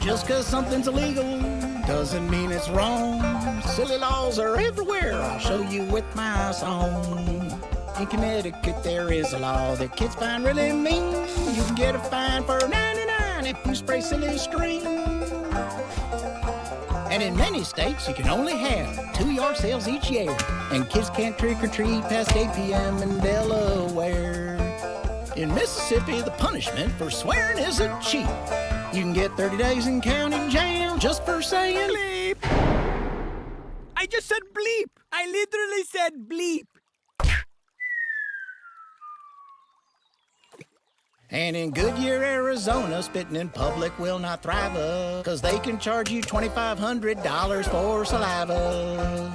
Just 'cause something's illegal doesn't mean it's wrong. Silly laws are everywhere, I'll show you with my song. In Connecticut there is a law that kids find really mean. You can get a fine for 99 if you spray silly string. And in many states you can only have 2 yard sales each year. And kids can't trick or treat past 8 p.m. in Delaware. In Mississippi the punishment for swearing isn't cheap. You can get 30 days in county jail just for saying bleep. I just said bleep. I literally said bleep. And in Goodyear, Arizona, spitting in public will not thrive, 'cause they can charge you $2,500 for saliva.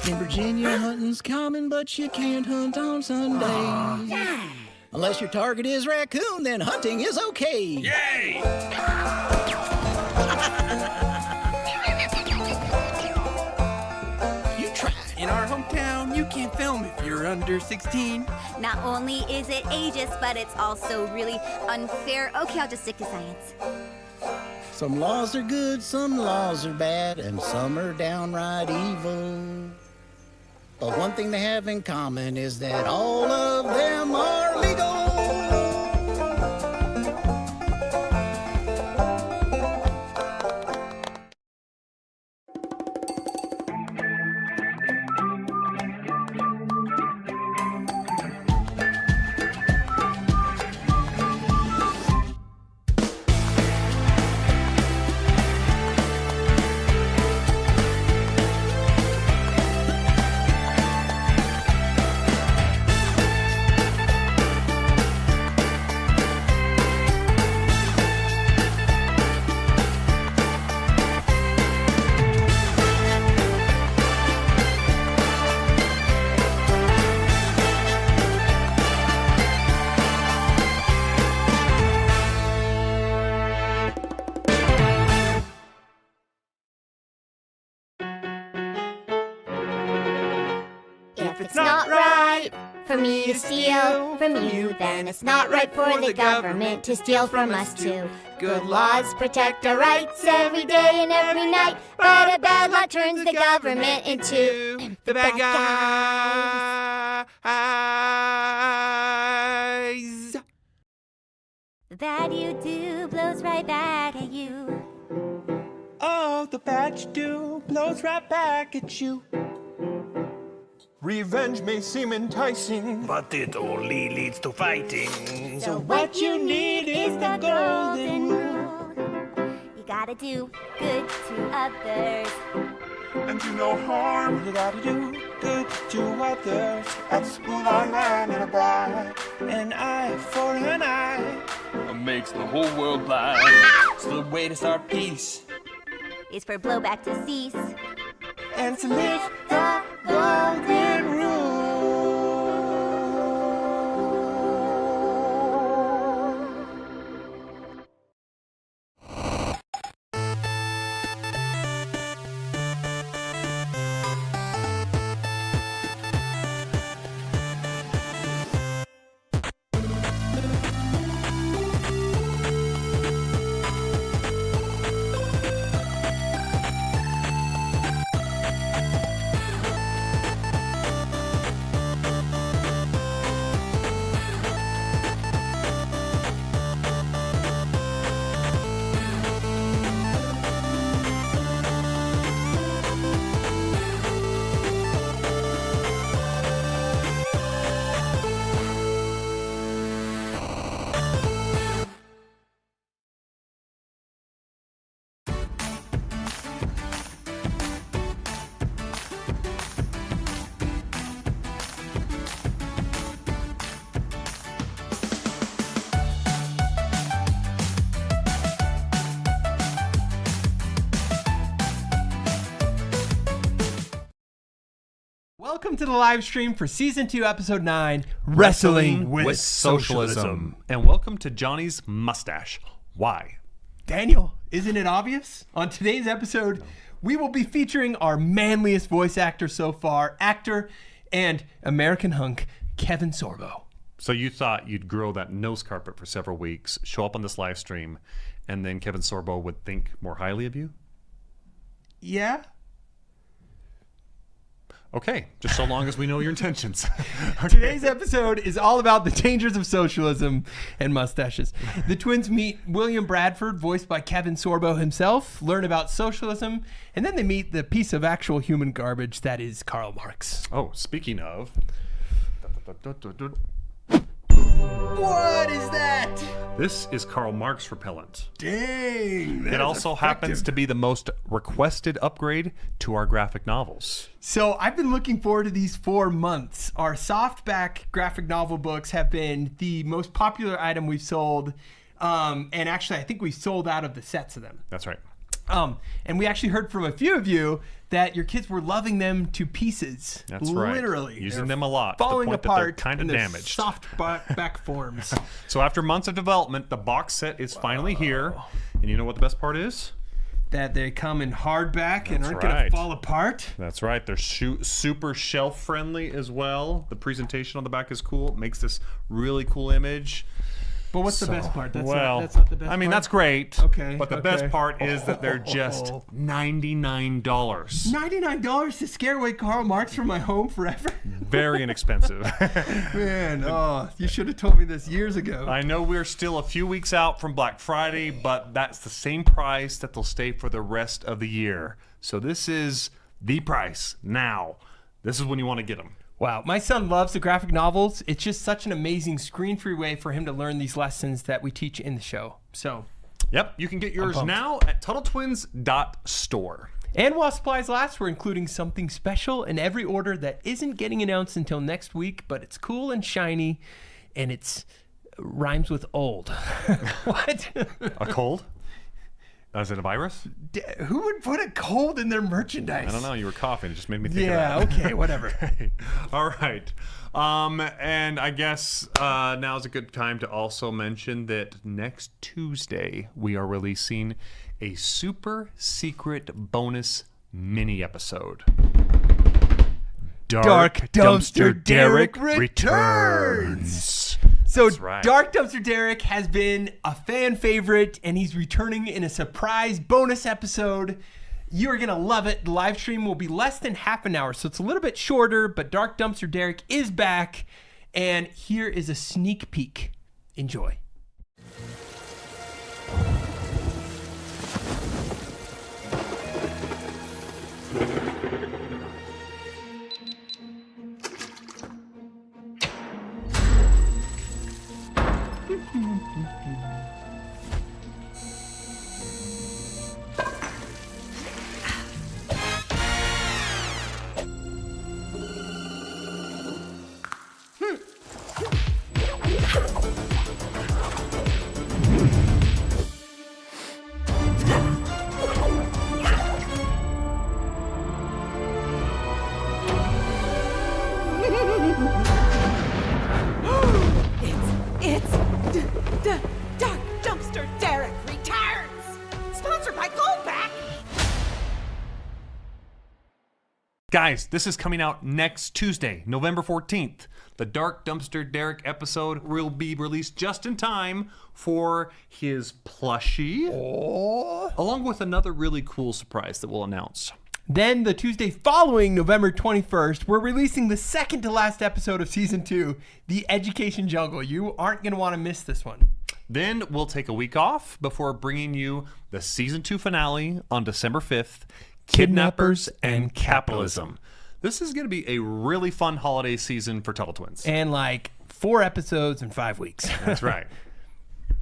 In Virginia, hunting's common, but you can't hunt on Sunday. Unless your target is raccoon, then hunting is okay. Yay! You tried. In our hometown, you can't film if you're under 16. Not only is it ageist, but it's also really unfair. Okay, I'll just stick to science. Some laws are good, some laws are bad, and some are downright evil. But one thing they have in common is that all of them are legal. If it's not right for me to steal from you, then it's not right for the government to steal from us too. Good laws protect our rights every day and every night, but a bad law turns the government into the bad guys. The bad you do blows right back at you. Oh, the bad you do blows right back at you. Revenge may seem enticing, but it only leads to fighting. So what you need is the golden rule. You gotta do good to others. And do no harm, you gotta do good to others. That's who our man and a bride. An eye for an eye makes the whole world blind. So the way to start peace Is for blowback to cease. and to live the golden rule. Welcome to the live stream for Season 2, Episode 9, Wrestling with Socialism. And welcome to Johnny's mustache. Why? Daniel, isn't it obvious? On today's episode, we will be featuring our manliest voice actor so far, actor and American hunk, Kevin Sorbo. So you thought you'd grow that nose carpet for several weeks, show up on this live stream, and then Kevin Sorbo would think more highly of you? Yeah. Okay, just so long as we know your intentions. Okay. Today's episode is all about the dangers of socialism and mustaches. The twins meet William Bradford, voiced by Kevin Sorbo himself, learn about socialism, and then they meet the piece of actual human garbage that is Karl Marx. Oh, speaking of... What is that? This is Karl Marx repellent. Dang. It also happens to be the most requested upgrade to our graphic novels. So I've been looking forward to these for months. Our softback graphic novel books have been the most popular item we've sold. And actually, I think we sold out of the sets of them. That's right. And we actually heard from a few of you that your kids were loving them to pieces. That's right. Literally. Using them a lot. To the Falling point that apart they're kind in of their damaged. soft back forms. So after months of development, the box set is finally here. And you know what the best part is? That they come in hardback and That's aren't going to right. fall apart. That's right. They're super shelf friendly as well. The presentation on the back is cool. It makes this really cool image. But what's the best part? That's well, not the best part. I mean, that's great. Okay, But the okay. best part is that they're just $99. $99 to scare away Karl Marx from my home forever? Very inexpensive. Man, you should have told me this years ago. I know we're still a few weeks out from Black Friday, but that's the same price that they'll stay for the rest of the year. So this is the price now. This is when you want to get them. Wow, my son loves the graphic novels. It's just such an amazing screen-free way for him to learn these lessons that we teach in the show. So, Yep, you can get yours pumped. now at TuttleTwins.store. and while supplies last, we're including something special in every order that isn't getting announced until next week, but it's cool and shiny, and it's rhymes with old. What? A cold? Is it a virus? Who would put a cold in their merchandise? I don't know. You were coughing. It just made me think Yeah, of that. okay, whatever. All right. And I guess now's a good time to also mention that next Tuesday we are releasing a super secret bonus mini episode. Dark Dumpster Derek returns. So That's right. Dark Dumpster Derek has been a fan favorite, and he's returning in a surprise bonus episode. You are going to love it. The live stream will be less than half an hour, so it's a little bit shorter, but Dark Dumpster Derek is back, and here is a sneak peek. Enjoy. Dark Dumpster Derek returns! Sponsored by Goldback! Guys, this is coming out next Tuesday, November 14th. The Dark Dumpster Derek episode will be released just in time for his plushie, along with another really cool surprise that we'll announce. Then the Tuesday following, November 21st, we're releasing the second to last episode of Season 2, The Education Jungle. You aren't going to want to miss this one. Then we'll take a week off before bringing you the Season 2 finale on December 5th, Kidnappers and Capitalism. This is going to be a really fun holiday season for Tuttle Twins. And like 4 episodes in 5 weeks. That's right.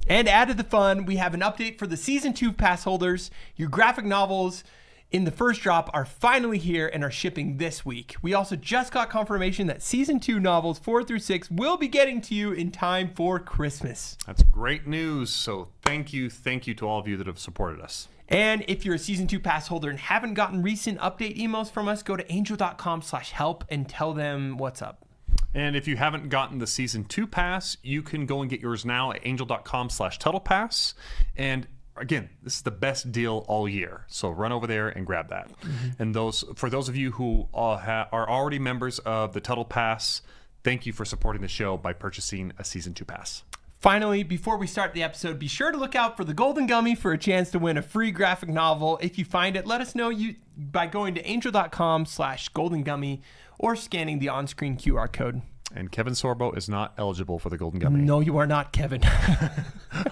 And added the fun, we have an update for the Season 2 pass holders. Your graphic novels in the first drop are finally here and are shipping this week. We also just got confirmation that Season 2 novels 4 through 6 will be getting to you in time for Christmas. That's great news. So thank you to all of you that have supported us. And if you're a Season 2 pass holder and haven't gotten recent update emails from us, go to angel.com/help and tell them what's up. And if you haven't gotten the Season 2 pass, you can go and get yours now at angel.com/TuttlePass. And again, this is the best deal all year. So run over there and grab that. And for those of you who are already members of the Tuttle Pass, Thank you for supporting the show by purchasing a Season 2 pass. Finally, before we start the episode, be sure to look out for the Golden Gummy for a chance to win a free graphic novel. If you find it, let us know by going to angel.com/Golden Gummy or scanning the on-screen QR code. And Kevin Sorbo is not eligible for the Golden Gummy. No, you are not, Kevin.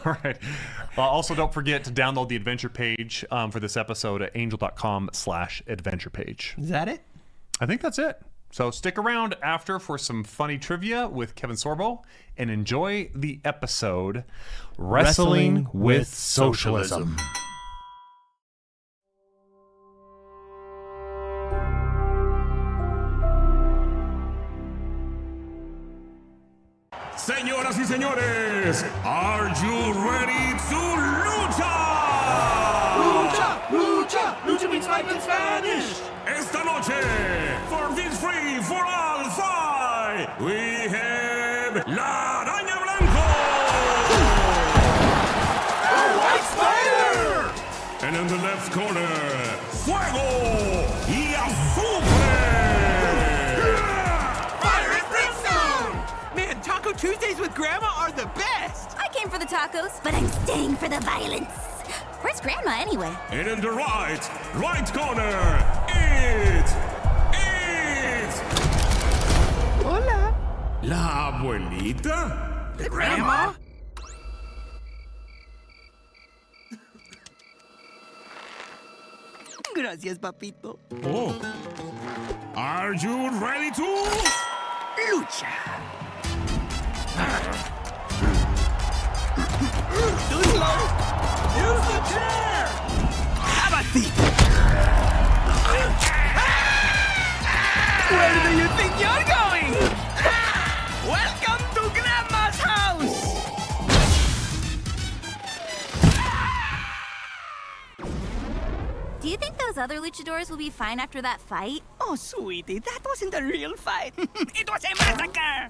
All right. Also, don't forget to download the adventure page for this episode at angel.com/adventure page. Is that it? I think that's it. So stick around after for some funny trivia with Kevin Sorbo and enjoy the episode Wrestling with Socialism. Señoras y señores, are you ready to lucha? Lucha, lucha, lucha means fight in Spanish. Esta noche, for this free, for all fight, we have La Araña Blanco. The White Spider. And in the left corner, Fuego y Azufre. Taco Tuesdays with Grandma are the best! I came for the tacos, but I'm staying for the violence. Where's Grandma anyway? And in the right corner, it's Hola. La Abuelita? The Grandma? Gracias, papito. Oh. Are you ready to Lucha. Too slow. Use the chair. Have a seat. Where do you think you're going? Welcome to Grandma's house. Do you think those other luchadors will be fine after that fight? Oh, sweetie, that wasn't a real fight. It was a massacre.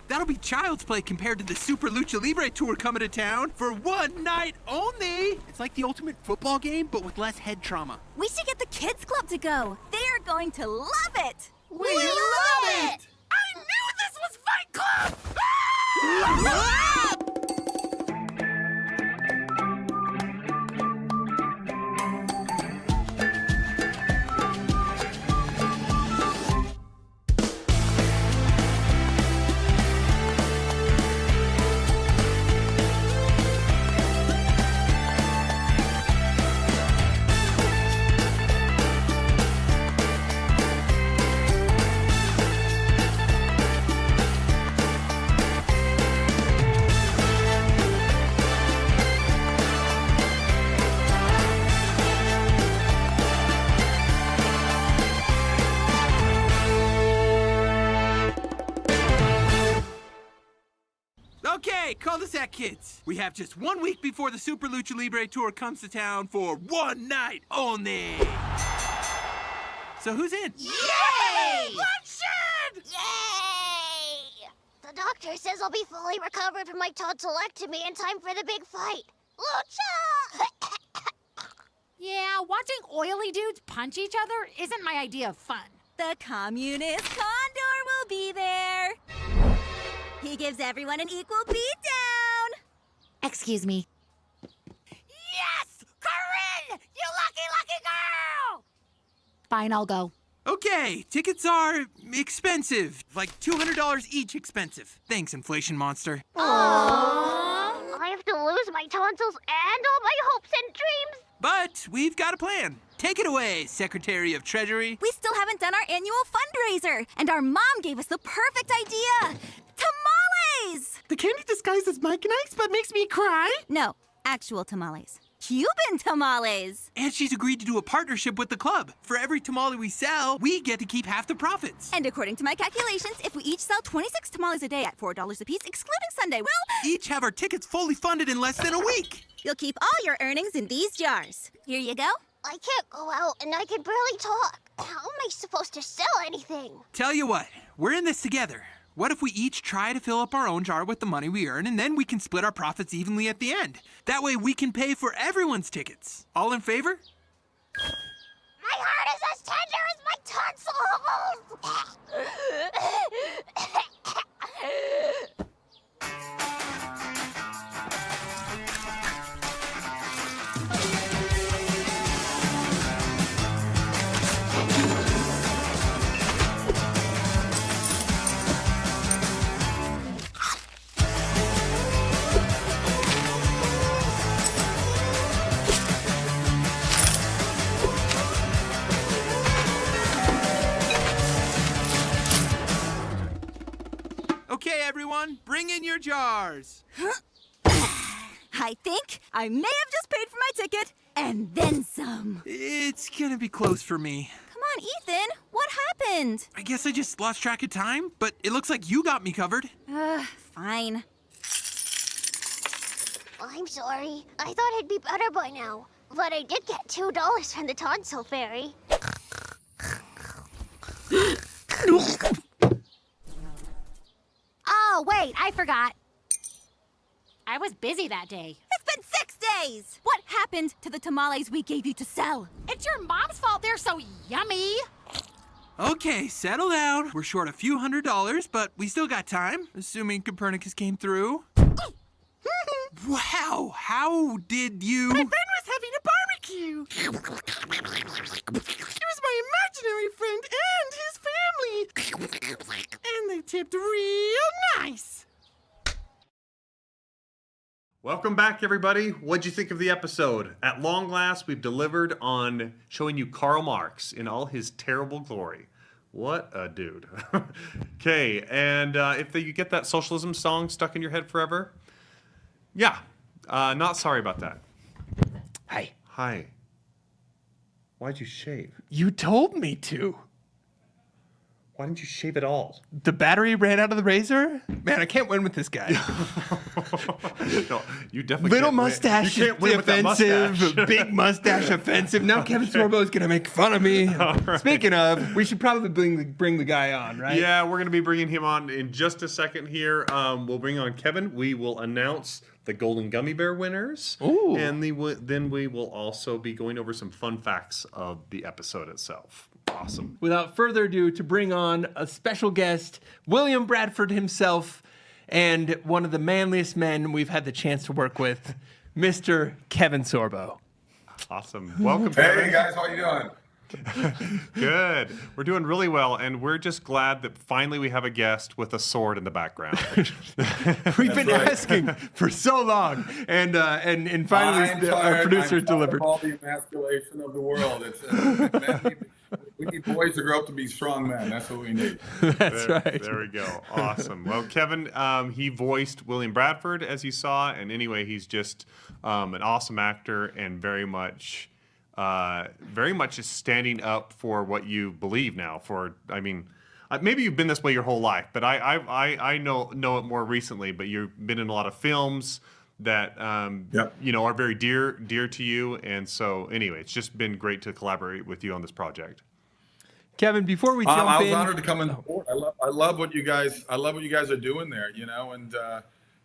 That'll be child's play compared to the Super Lucha Libre Tour coming to town for one night only. It's like the ultimate football game, but with less head trauma. We should get the kids club to go. They are going to love it. We love it! I knew this was Fight Club! Okay, cul-de-sac kids. We have just 1 week before the Super Lucha Libre Tour comes to town for one night only. So who's in? Yay! Bloodshed! Yay! The doctor says I'll be fully recovered from my tonsillectomy in time for the big fight. Lucha! Yeah, watching oily dudes punch each other isn't my idea of fun. The communist condor will be there. He gives everyone an equal beatdown. Excuse me. Yes! Corinne! You lucky girl! Fine, I'll go. Okay, tickets are expensive. Like $200 each expensive. Thanks, inflation monster. I have to lose my tonsils and all my hopes and dreams. But we've got a plan. Take it away, Secretary of Treasury. We still haven't done our annual fundraiser, and our mom gave us the perfect idea. Tamales! The candy disguises Mike and Ike's but makes me cry. No, actual tamales. Cuban tamales. And she's agreed to do a partnership with the club. For every tamale we sell, we get to keep half the profits. And according to my calculations, if we each sell 26 tamales a day at $4 a piece, excluding Sunday, we'll each have our tickets fully funded in less than a week. You'll keep all your earnings in these jars. Here you go. I can't go out and I can barely talk. How am I supposed to sell anything? Tell you what, we're in this together. What if we each try to fill up our own jar with the money we earn, and then we can split our profits evenly at the end? That way we can pay for everyone's tickets. All in favor? My heart is as tender as my tonsils! on, bring in your jars. I think I may have just paid for my ticket and then some. It's gonna be close for me. Come on, Ethan. What happened? I guess I just lost track of time, but it looks like you got me covered. Fine. I'm sorry. I thought it'd be better by now. But I did get $2 from the tonsil fairy. Oh, wait, I forgot. I was busy that day. It's been 6 days. What happened to the tamales we gave you to sell? It's your mom's fault they're so yummy. Okay, settle down. We're short a few $100s, but we still got time, assuming Copernicus came through. Wow, how did you... My friend was having a barbecue. It was my imaginary friend and his family. And they tipped real nice. Welcome back, everybody. What'd you think of the episode? At long last, we've delivered on showing you Karl Marx in all his terrible glory. What a dude. Okay, and if you get that socialism song stuck in your head forever, yeah, not sorry about that. Hi. Hi. Why'd you shave? You told me to. Why didn't you shave it all? The battery ran out of the razor? Man, I can't win with this guy. No, you definitely Little can't mustache win. You can't win with that offensive, mustache. big mustache offensive. Now Kevin Sorbo is going to make fun of me. Right. Speaking of, we should probably bring the guy on, right? Yeah, we're going to be bringing him on in just a second here. We'll bring on Kevin. We will announce the Golden Gummy Bear winners. Ooh. And then we will also be going over some fun facts of the episode itself. Awesome. Without further ado, to bring on a special guest, William Bradford himself, and one of the manliest men we've had the chance to work with, Mr. Kevin Sorbo. Awesome. Welcome, Kevin. Hey, guys. How you doing? Good. We're doing really well, and we're just glad that finally we have a guest with a sword in the background. We've been asking for so long, and finally our producer delivered. All the emasculation of the world. We need boys to grow up to be strong men. That's what we need. That's right. There we go. Awesome. Well, Kevin, he voiced William Bradford, as you saw, and anyway, he's just an awesome actor and very much is standing up for what you believe now. Maybe you've been this way your whole life, but I know it more recently. But you've been in a lot of films that are very dear to you, and so anyway, it's just been great to collaborate with you on this project. Kevin, before we jump in, I was honored to come in. I love what you guys are doing there. And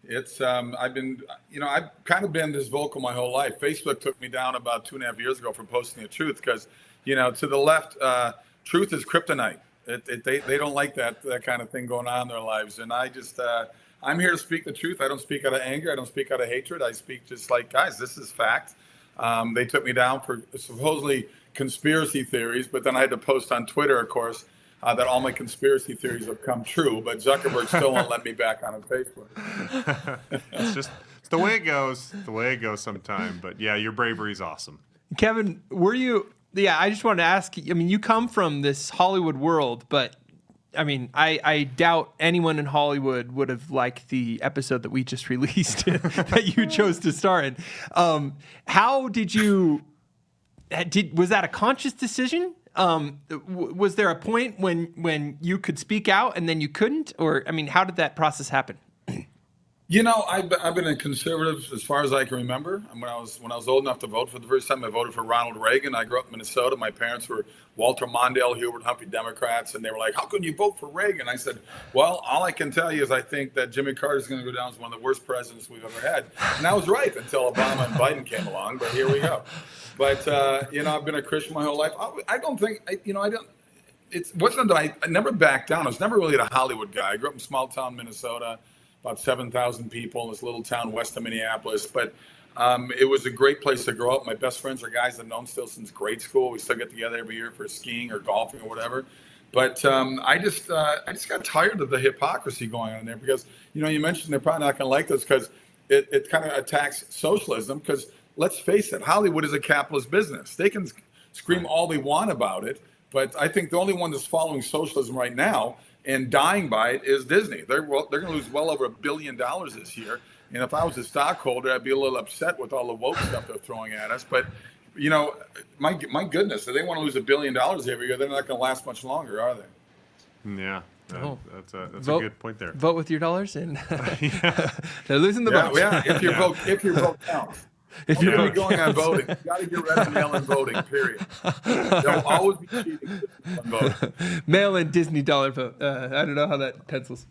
it's I've kind of been this vocal my whole life. Facebook took me down about 2.5 years ago for posting the truth because to the left, truth is kryptonite. They don't like that kind of thing going on in their lives, and I just I'm here to speak the truth. I don't speak out of anger. I don't speak out of hatred. I speak just like, guys, this is fact. They took me down for supposedly conspiracy theories, but then I had to post on Twitter, of course, that all my conspiracy theories have come true, but Zuckerberg still won't let me back on Facebook. It's the way it goes. The way it goes sometime. But yeah, your bravery is awesome. Kevin, I just wanted to ask, you come from this Hollywood world, but I doubt anyone in Hollywood would have liked the episode that we just released that you chose to star in. How did you? Was that a conscious decision? Was there a point when you could speak out and then you couldn't, or how did that process happen? I've been a conservative as far as I can remember. When I was old enough to vote for the first time, I voted for Ronald Reagan. I grew up in Minnesota. My parents were Walter Mondale, Hubert Humphrey Democrats, and they were like, "How can you vote for Reagan?" I said, "Well, all I can tell you is I think that Jimmy Carter is going to go down as one of the worst presidents we've ever had." And I was right until Obama and Biden came along. But here we go. But I've been a Christian my whole life. I don't think It wasn't that I never backed down. I was never really a Hollywood guy. I grew up in small town Minnesota. About 7,000 people in this little town west of Minneapolis. But it was a great place to grow up. My best friends are guys I've known still since grade school. We still get together every year for skiing or golfing or whatever. But I just got tired of the hypocrisy going on there because, you mentioned they're probably not going to like this because it kind of attacks socialism because let's face it, Hollywood is a capitalist business. They can scream all they want about it. But I think the only one that's following socialism right now and dying by it is Disney. They're going to lose well over $1 billion this year. And if I was a stockholder, I'd be a little upset with all the woke stuff they're throwing at us. But, you know, my goodness, if they want to lose $1 billion every year, they're not going to last much longer, are they? Yeah. That's a good point there. Vote with your dollars, and they're losing the vote. Yeah, if your vote counts. If you're going to be going on voting, you got to get rid of mail-in voting. Period. There'll always be cheating on voting. Mail-in Disney dollar vote. I don't know how that pencils.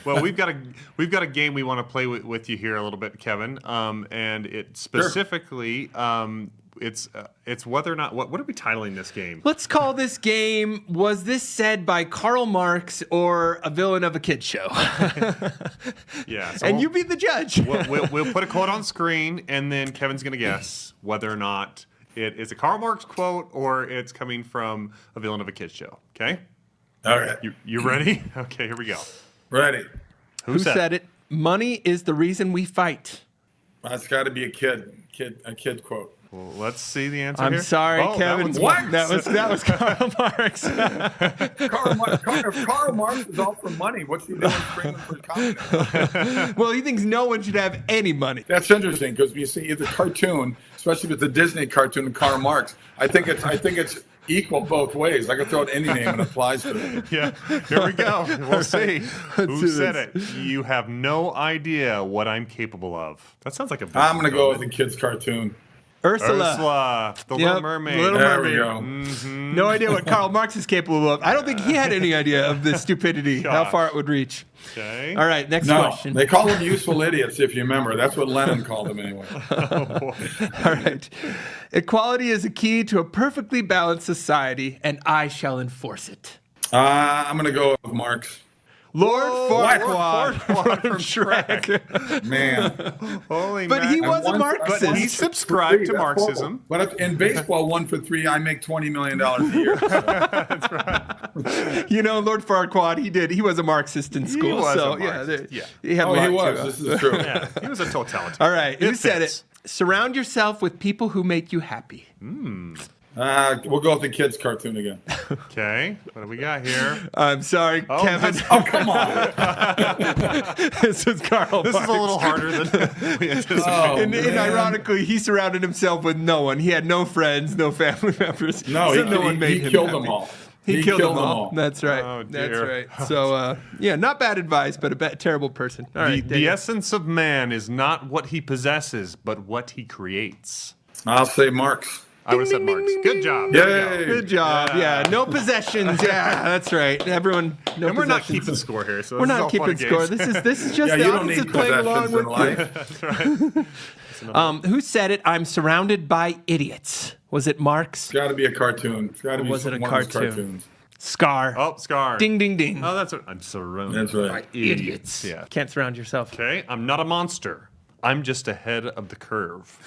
Well, we've got a game we want to play with you here a little bit, Kevin. And it specifically. Sure. It's whether or not what are we titling this game? Let's call this game, was this said by Karl Marx or a villain of a kid's show? Yeah. So and you be the judge. We'll put a quote on screen, and then Kevin's going to guess whether or not it is a Karl Marx quote or it's coming from a villain of a kid's show. Okay? All right. You ready? Okay, here we go. Ready. Who said it? Money is the reason we fight. That's got to be a kid quote. Well, let's see the answer I'm here. sorry, Kevin. That was Karl Marx. If Karl Marx is all for money, what's he doing screaming for communism? Well, he thinks no one should have any money. That's interesting because you see the cartoon, especially with the Disney cartoon and Karl Marx. I think it's equal both ways. I could throw out any name and it applies to it. Yeah, here we go. We'll see. Who said it? You have no idea what I'm capable of. That sounds like a. I'm going to go with the kid's cartoon. Ursula, the Little Mermaid. Little there Mermaid. we go. Mm-hmm. No idea what Karl Marx is capable of. I don't think he had any idea of the stupidity, how far it would reach. Okay. All right, next question. They call them useful idiots, if you remember. That's what Lenin called them anyway. All right. Equality is a key to a perfectly balanced society, and I shall enforce it. I'm going to go with Marx. Lord Farquaad from Shrek. Man. Holy But he was a Marxist. But he subscribed to Marxism. But if in baseball, 1 for 3, I make $20 million a year. That's right. You know, Lord Farquaad, he was a Marxist in school. He was so, a Marxist. Yeah. He had he was. This is true. Yeah, he was a totalitarian. All right. Who said it? Surround yourself with people who make you happy. We'll go with the kids' cartoon again. Okay. What do we got here? I'm sorry, Kevin. Oh, come on. This is Karl This Marx. is a little harder than we anticipated. And ironically, he surrounded himself with no one. He had no friends, no family members. No, so he no one made he him killed happy. them all. He killed them all. That's right. Oh, That's dear. right. So, not bad advice, but a terrible person. All right. The essence of man is not what he possesses, but what he creates. I'll say Marx. I would have said Marx. Good job. Yay. Good job. Yeah. No possessions. Yeah, that's right. Everyone. No And we're not possessions. keeping score here, so We're this is not all keeping fun score. games. This is just Yeah, the you don't opposites need playing along possessions with in you. life. Who said it? I'm surrounded by idiots. Was it Marx? It's got to be a cartoon. It's got to be was it a one of his cartoon? cartoons. Scar. Oh, Scar. Ding, ding, ding. Oh, that's what I'm surrounded That's right. by idiots. Yeah. Can't surround yourself. Okay. I'm not a monster. I'm just ahead of the curve.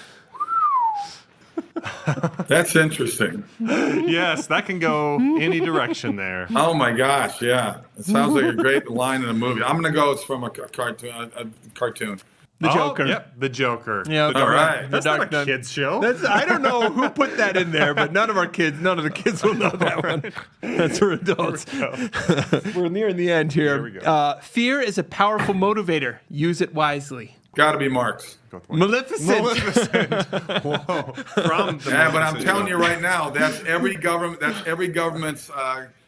That's interesting. Yes, that can go any direction there. Oh my gosh, yeah. It sounds like a great line in a movie. I'm gonna go. It's from a cartoon. The Joker. Yep, the Joker. Yeah. All right. That's The not a Dark Knight. kid's show. I don't know who put that in there, but none of the kids will know that one. That's for adults. We're nearing the end here. Here we go. Fear is a powerful motivator. Use it wisely. Got to be Marx. Maleficent. Whoa. From the Yeah, but I'm telling you right now, that's every government's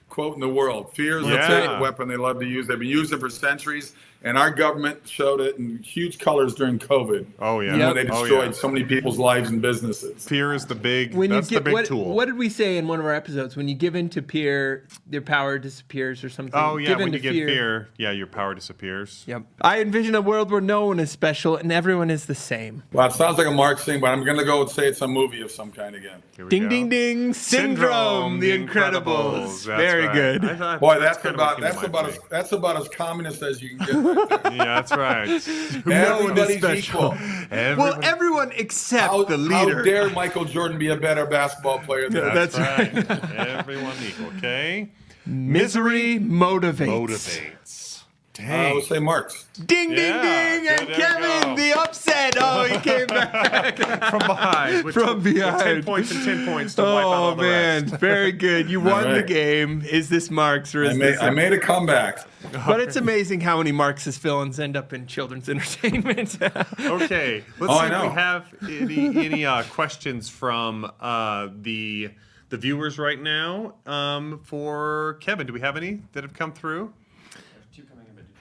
quote in the world. Fear is the favorite weapon they love to use. They've been using it for centuries, and our government showed it in huge colors during COVID. Oh yeah. When they destroyed so many people's lives and businesses. Fear is the big. When that's you the big what, tool. what did we say in one of our episodes? When you give in to fear, your power disappears or something. Oh yeah. Give in When you to get fear, your power disappears. Yep. I envision a world where no one is special and everyone is the same. Well, it sounds like a Marx thing, but I'm going to go and say it's a movie of some kind again. Here we Ding, go. ding, ding. Syndrome. The Incredibles. That's Very right. good. I thought Boy, kind of what came to mind for me. that's about as communist as you can get. Right there. Yeah, that's right. Everybody's special. equal. Well, everyone except the How leader. dare Michael Jordan be a better basketball player than us? That's right. Everyone equal. Okay. Misery motivates. Motivates. I would say Marx. Ding, ding, Yeah, ding. good, And there you Kevin, go. the upset. Oh, he came back. From behind. With From with behind. 10 points and 10 points to wipe out all Oh, the man. rest. Very good. You won the right. game. Is this Marx or is this... I made a comeback. But it's amazing how many Marxist villains end up in children's entertainment. Okay, let's Oh, see I if know. we have any questions from the viewers right now for Kevin. Do we have any that have come through?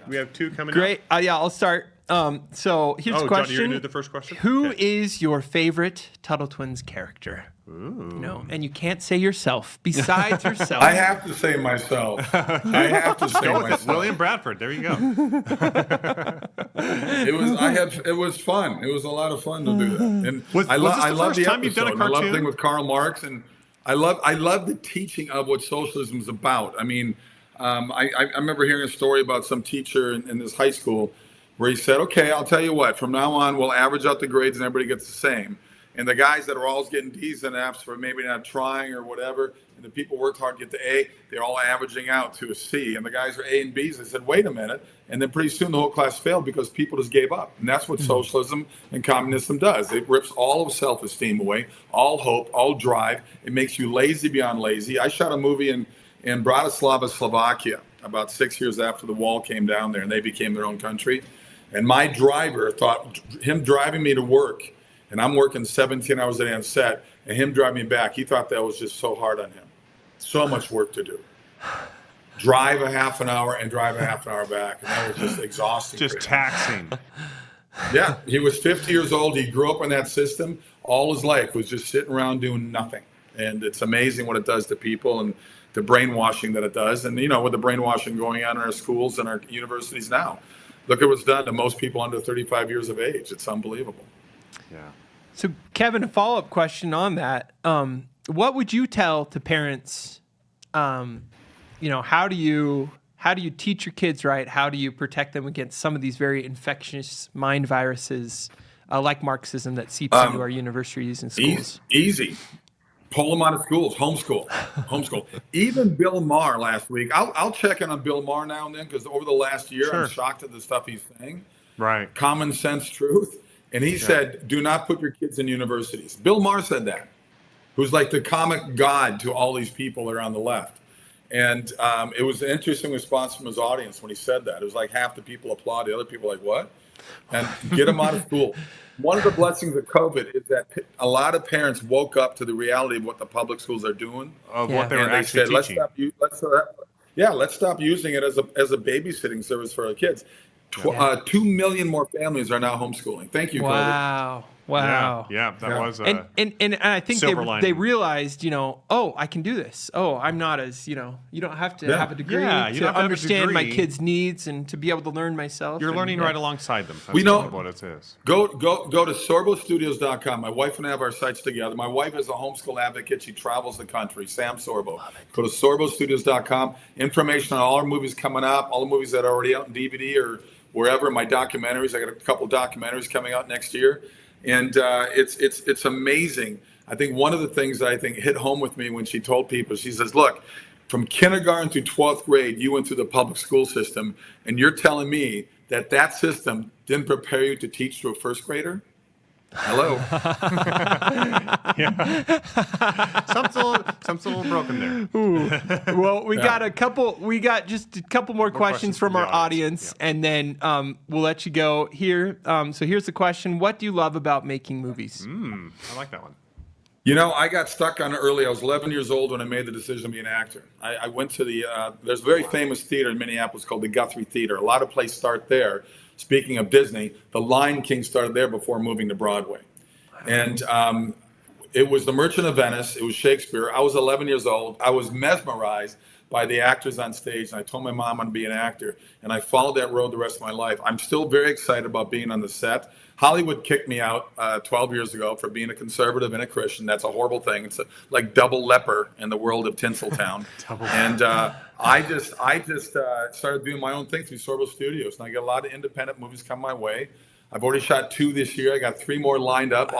We have two coming. Great. Yeah, I'll start. So here's the Oh, Johnny, question. you're gonna do the first question? Who Okay. is your favorite Tuttle Twins character? Ooh. No, and you can't say yourself. Besides yourself. I have to say myself. I have to say Go with it. myself. William Bradford. There you go. It was fun. It was a lot of fun to do that. And Was I this love the first the time you've done a episode. I love the cartoon? thing with Karl Marx, and I love the teaching of what socialism is about. I mean, I remember hearing a story about some teacher in this high school where he said, "Okay, I'll tell you what. From now on, we'll average out the grades, and everybody gets the same. And the guys that are always getting D's and F's for maybe not trying or whatever, and the people worked hard to get the A, they're all averaging out to a C. And the guys are A and B's. I said, wait a minute. And then pretty soon the whole class failed because people just gave up. And that's what socialism and communism does. It rips all of self-esteem away, all hope, all drive. It makes you lazy beyond lazy. I shot a movie in Bratislava, Slovakia, about 6 years after the wall came down there and they became their own country. And my driver thought him driving me to work, and I'm working 17 hours a day on set, and him driving me back, he thought that was just so hard on him. So much work to do. Drive a half an hour and drive a half an hour back, and that was just exhausting. Just for him. taxing. Yeah, he was 50 years old. He grew up in that system. All his life was just sitting around doing nothing. And it's amazing what it does to people and the brainwashing that it does. And, you know, with the brainwashing going on in our schools and our universities now, look at what's done to most people under 35 years of age. It's unbelievable. Yeah. So, Kevin, a follow-up question on that. What would you tell to parents? How do you teach your kids right? How do you protect them against some of these very infectious mind viruses like Marxism that seeps into our universities and schools? Easy. Pull them out of schools. Homeschool. Even Bill Maher last week. I'll check in on Bill Maher now and then because over the last year, Sure. I'm shocked at the stuff he's saying. Right. Common sense truth. And he said, do not put your kids in universities. Bill Maher said that, who's like the comic god to all these people that are on the left. And it was an interesting response from his audience when he said that. It was like half the people applauded, the other people like, what? And get them out of school. One of the blessings of COVID is that a lot of parents woke up to the reality of what the public schools are doing. Of what they were And they actually said, teaching. let's stop using it as a babysitting service for our kids. 2 million more families are now homeschooling. Thank you, COVID. Wow. Yeah, that was and I think silver they lining. realized, oh, I can do this. Oh, I'm not as, you don't have to have a degree Yeah, you to don't have to have a understand my degree. kids' needs and to be able to learn myself. You're and, learning yeah. right alongside them. That's We know- what it is. Go to sorbostudios.com. My wife and I have our sites together. My wife is a homeschool advocate. She travels the country. Sam Sorbo. Go to sorbostudios.com. Information on all our movies coming up, all the movies that are already out in DVD or wherever. My documentaries. I got a couple documentaries coming out next year. And it's amazing. I think one of the things that I think hit home with me when she told people, she says, look, from kindergarten to 12th grade, you went through the public school system, and you're telling me that system didn't prepare you to teach to a first grader? Hello. Something's a little broken there. Well, we got just a couple more questions from the our audience, and then we'll let you go here. So here's the question: what do you love about making movies? I like that one. You know, I got stuck on it early. I was 11 years old when I made the decision to be an actor. I went to there's a very famous theater in Minneapolis called the Guthrie Theater. A lot of plays start there. Speaking of Disney, The Lion King started there before moving to Broadway. And it was The Merchant of Venice. It was Shakespeare. I was 11 years old. I was mesmerized by the actors on stage. And I told my mom I'd be an actor. And I followed that road the rest of my life. I'm still very excited about being on the set. Hollywood kicked me out 12 years ago for being a conservative and a Christian. That's a horrible thing. It's like double leper in the world of Tinseltown. And I just started doing my own thing through Sorbo Studios. And I get a lot of independent movies come my way. I've already shot 2 this year. I got 3 more lined up.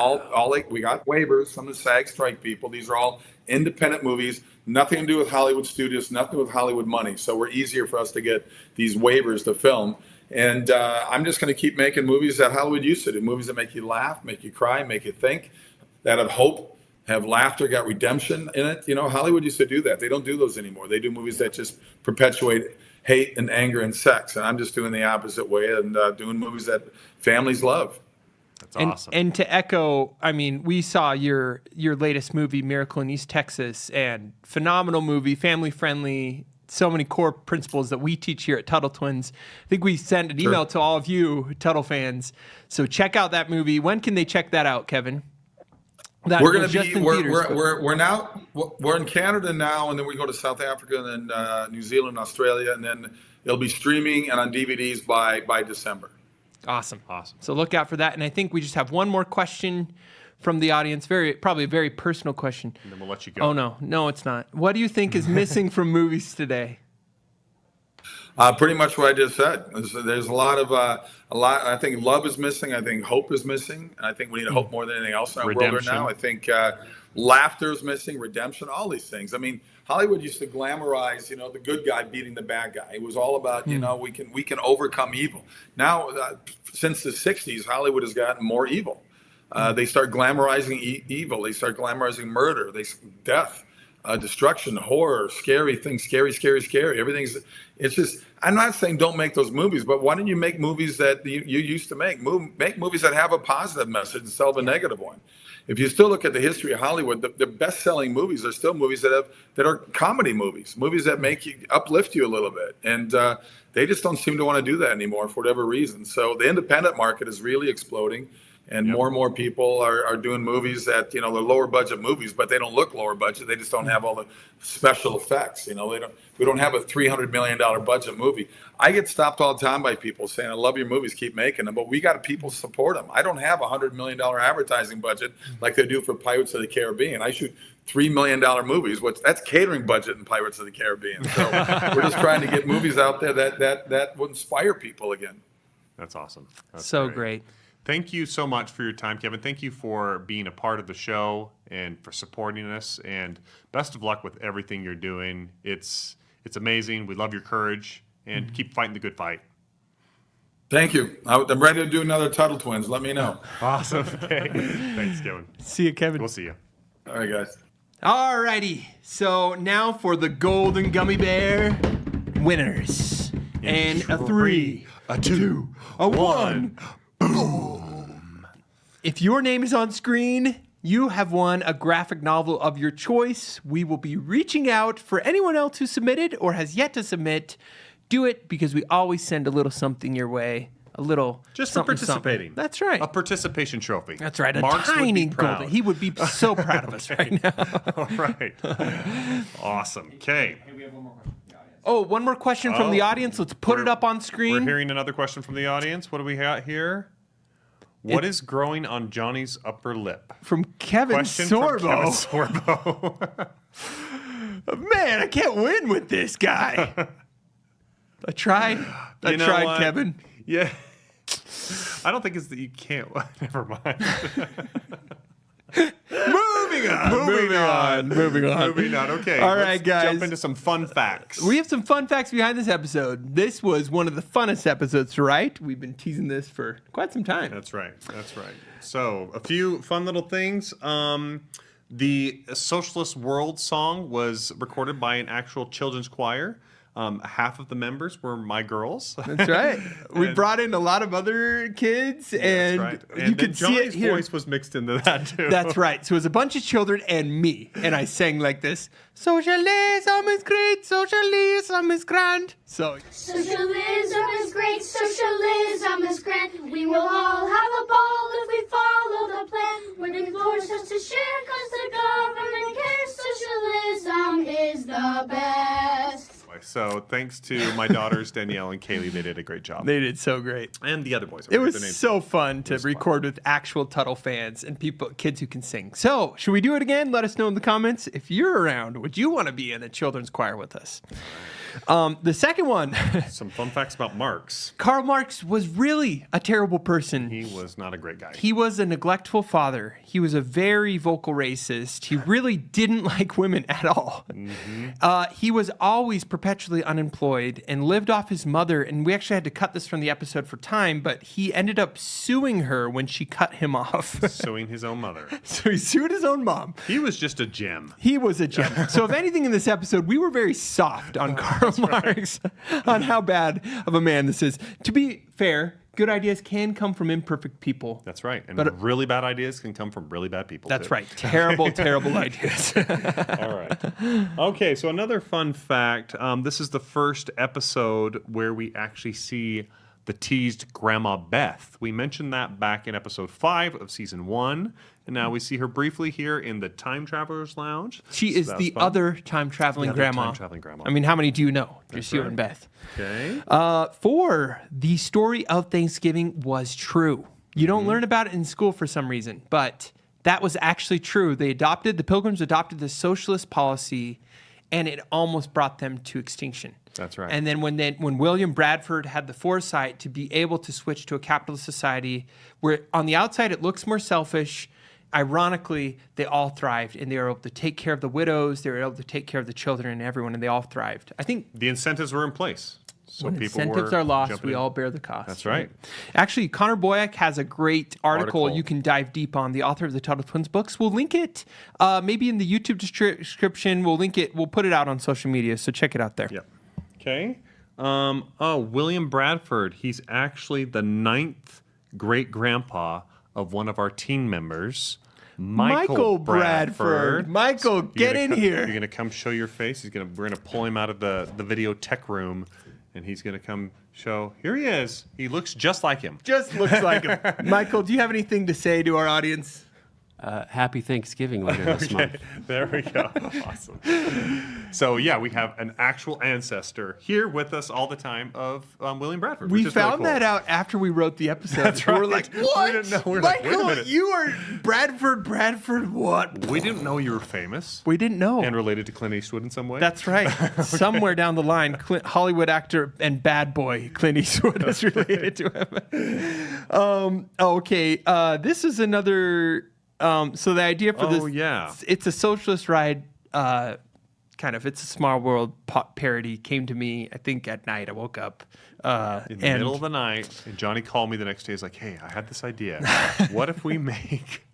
We got waivers from the SAG strike people. These are all independent movies, nothing to do with Hollywood studios, nothing to do with Hollywood money. So we're easier for us to get these waivers to film. And I'm just going to keep making movies that Hollywood used to do, movies that make you laugh, make you cry, make you think, that have hope, have laughter, got redemption in it. You know, Hollywood used to do that. They don't do those anymore. They do movies that just perpetuate hate and anger and sex. And I'm just doing the opposite way and doing movies that families love. That's awesome. And to echo, I mean, we saw your latest movie, Miracle in East Texas, and phenomenal movie, family friendly. So many core principles that we teach here at Tuttle Twins. I think we sent an email to all of you Tuttle fans. So check out that movie. When can they check that out, Kevin? We're going to be. We're in Canada now, and then we go to South Africa, and then New Zealand, Australia, and then it'll be streaming and on DVDs by December. Awesome. So look out for that. And I think we just have one more question from the audience. Probably a very personal question. And then we'll let you go. Oh no, it's not. What do you think is missing from movies today? Pretty much what I just said. There's a lot. I think love is missing. I think hope is missing. And I think we need hope more than anything else in our world right now. I think laughter is missing, redemption, all these things. I mean, Hollywood used to glamorize, the good guy beating the bad guy. It was all about, we can overcome evil. Now, since the 60s, Hollywood has gotten more evil. They start glamorizing evil. They start glamorizing murder, death. Destruction, horror, scary things, scary. It's just, I'm not saying don't make those movies, but why don't you make movies that you used to make? Make movies that have a positive message instead of a negative one. If you still look at the history of Hollywood, the best-selling movies are still movies that are comedy movies that uplift you a little bit. And they just don't seem to want to do that anymore for whatever reason. So the independent market is really exploding. And more and more people are doing movies that, they're lower budget movies, but they don't look lower budget. They just don't have all the special effects. We don't have a $300 million budget movie. I get stopped all the time by people saying, I love your movies, keep making them, but we got people support them. I don't have a $100 million advertising budget like they do for Pirates of the Caribbean. I shoot $3 million movies, that's catering budget in Pirates of the Caribbean. So we're just trying to get movies out there that would inspire people again. That's awesome. That's so great. Thank you so much for your time, Kevin. Thank you for being a part of the show and for supporting us. And best of luck with everything you're doing. It's amazing. We love your courage, and keep fighting the good fight. Thank you. I'm ready to do another Tuttle Twins. Let me know. Awesome. Okay. Thanks, Kevin. See you, Kevin. We'll see you. All right, guys. All righty. So now for the Golden Gummy Bear winners. And a 3, a 2, a 1. Boom. If your name is on screen, you have won a graphic novel of your choice. We will be reaching out for anyone else who submitted or has yet to submit. Do it because we always send a little something your way. A little just something, for participating. Something. That's right. A participation trophy. That's right. Marx a tiny would be proud. golden. He would be so proud of us right now. All right. Awesome. Okay. Hey, we have one more question. Oh, one more question from the audience. Let's put it up on screen. We're hearing another question from the audience. What do we got here? What is growing on Johnny's upper lip? From Kevin Sorbo. From Kevin Sorbo. Man, I can't win with this guy. I tried, Kevin. Yeah. I don't think it's that you can't. Never mind. Moving on. Okay. All right, guys. Jump into some fun facts. We have some fun facts behind this episode. This was one of the funnest episodes to write. We've been teasing this for quite some time. That's right. So, a few fun little things. The Socialist World song was recorded by an actual children's choir. Half of the members were my girls. That's right. We brought in a lot of other kids, and right. you could see it here. Johnny's voice was mixed into that too. That's right. So it was a bunch of children and me, and I sang like this: "Socialism is great, socialism is grand." So socialism is great, socialism is grand. We will all have a ball if we follow the plan. We're going to force us to share because the government cares. Socialism is the best. So thanks to my daughters, Danielle and Kaylee. They did a great job. They did so great. And the other boys. It was so fun to record with actual Tuttle fans and kids who can sing. So should we do it again? Let us know in the comments. If you're around, would you want to be in a children's choir with us? The second one. Some fun facts about Marx. Karl Marx was really a terrible person. He was not a great guy. He was a neglectful father. He was a very vocal racist. He really didn't like women at all. He was always perpetually unemployed and lived off his mother. And we actually had to cut this from the episode for time, but he ended up suing her when she cut him off. Suing his own mother. So he sued his own mom. He was just a gem. He was a gem. So if anything in this episode, we were very soft on Karl Marx, on how bad of a man this is. To be fair, good ideas can come from imperfect people. That's right. And really bad ideas can come from really bad people. That's too. right. Terrible, terrible ideas. All right. Okay, so another fun fact. This is the first episode where we actually see the teased Grandma Beth. We mentioned that back in episode 5 of season 1. And now we see her briefly here in the Time Traveler's Lounge. She is the other time-traveling grandma. Time-traveling grandma. I mean, how many do you know? Just you and Beth. Okay. 4, the story of Thanksgiving was true. You don't learn about it in school for some reason, but that was actually true. The Pilgrims adopted the socialist policy, and it almost brought them to extinction. That's right. And then when William Bradford had the foresight to be able to switch to a capitalist society, where on the outside it looks more selfish, ironically, they all thrived, and they were able to take care of the widows, they were able to take care of the children and everyone, and they all thrived. I think the incentives were in place. So when people incentives were are lost, jumping we in. all bear the cost. That's right. Actually, Connor Boyack has a great article you can dive deep on, the author of the Tuttle Twins books. We'll link it maybe in the YouTube description. We'll link it. We'll put it out on social media, so check it out there. Yep. Okay. William Bradford. He's actually the 9th great-grandpa of one of our team members, Michael Bradford. Michael, get in here. You're gonna come show your face. We're gonna pull him out of the video tech room, and he's gonna come show. Here he is. He looks just like him. Just looks like him. Michael, do you have anything to say to our audience? Happy Thanksgiving later this month. There we go. Awesome. So yeah, we have an actual ancestor here with us all the time of William Bradford. We which is really found cool. that out after we wrote the episode. That's right. We're like, what? We didn't know. We're like, wait a Michael, minute. you are Bradford, what? We didn't know you were famous. We didn't know. And related to Clint Eastwood in some way. That's right. Somewhere down the line, Hollywood actor and bad boy Clint Eastwood is related to him. Okay. This is another. So the idea for this, it's a socialist ride, it's a Small World parody, came to me, I think at night. I woke up. In the middle of the night, and Johnny called me the next day. He's like, hey, I had this idea. What if we make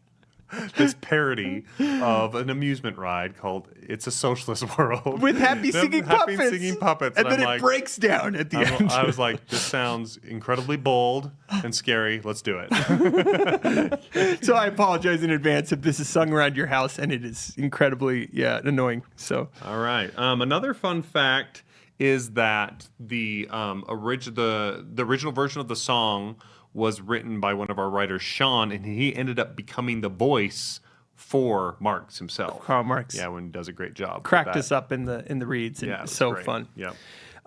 this parody of an amusement ride called It's a Socialist World? With happy singing puppets. And then it breaks down at the end. I was like, this sounds incredibly bold and scary. Let's do it. So I apologize in advance if this is sung around your house, and it is incredibly annoying. So all right. Another fun fact is that the original version of the song was written by one of our writers, Sean, and he ended up becoming the voice for Marx himself. Karl Marx. Yeah, when he does a great job. Cracked us up in the reads. And it's so great. fun. Yep.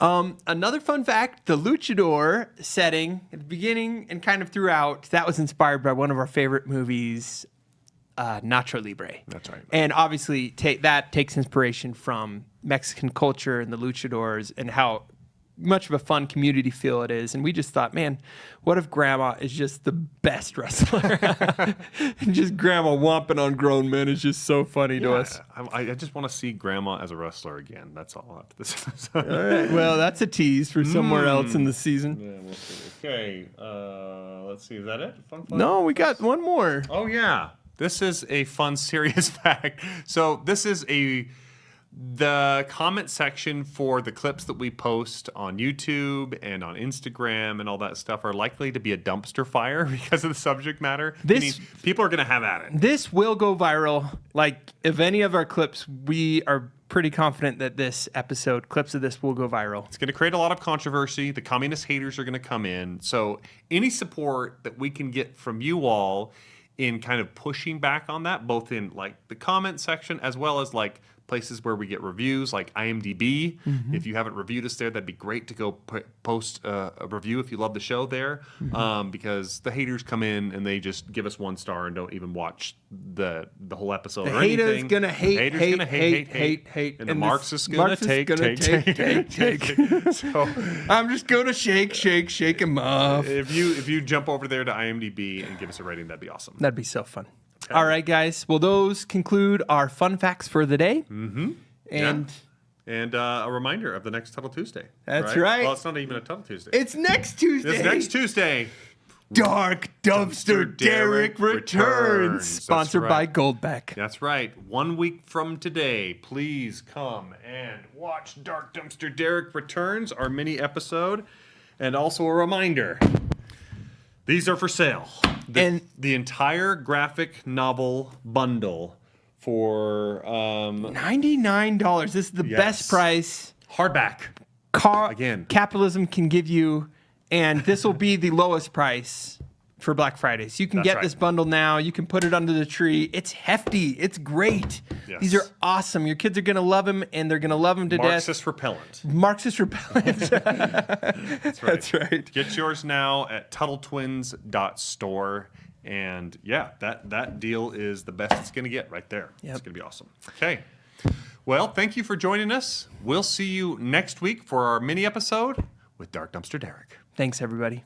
Another fun fact, the luchador setting at the beginning and kind of throughout, that was inspired by one of our favorite movies, Nacho Libre. That's right. And obviously that takes inspiration from Mexican culture and the luchadors and how much of a fun community feel it is. And we just thought, man, what if Grandma is just the best wrestler? And just Grandma whomping on grown men is just so funny to us. I just want to see Grandma as a wrestler again. That's all after this episode. All right. Well, that's a tease for somewhere else in the season. Yeah, we'll see. Okay. Let's see. Is that it? Fun fact? No, we got one more. Oh, yeah. This is a fun, serious fact. So this is the comment section for the clips that we post on YouTube and on Instagram and all that stuff are likely to be a dumpster fire because of the subject matter. People are going to have at it. This will go viral. Like, if any of our clips, we are pretty confident that clips of this will go viral. It's going to create a lot of controversy. The communist haters are going to come in. So any support that we can get from you all in kind of pushing back on that, both in like the comment section as well as like places where we get reviews, like IMDb. If you haven't reviewed us there, that'd be great to go post a review if you love the show there, because the haters come in and they just give us 1 star and don't even watch the whole episode or anything. Haters gonna hate, and the Marxist gonna take. So I'm just gonna shake him off. if you jump over there to IMDb and give us a rating, that'd be awesome. That'd be so fun. Okay. All right, guys. Well, those conclude our fun facts for the day. And a reminder of the next Tuttle Tuesday. That's right. Well, it's not even a Tuttle Tuesday. It's next Tuesday. It's next Tuesday. Dark Dumpster Derek returns. Sponsored by Goldbeck. That's right. 1 week from today, please come and watch Dark Dumpster Derek Returns, our mini episode. And also a reminder, these are for sale. The entire graphic novel bundle for $99. This is the best price. Hardback. Again. Capitalism can give you, and this will be the lowest price for Black Friday. So you can get this bundle now. You can put it under the tree. It's hefty. It's great. Yes. These are awesome. Your kids are going to love them, and they're going to love them to Marxist repellent. Marxist repellent. That's right. That's right. Get yours now at TuttleTwins.store. And yeah, that deal is the best it's going to get right there. Yep. It's going to be awesome. Okay. Well, thank you for joining us. We'll see you next week for our mini episode with Dark Dumpster Derek. Thanks, everybody.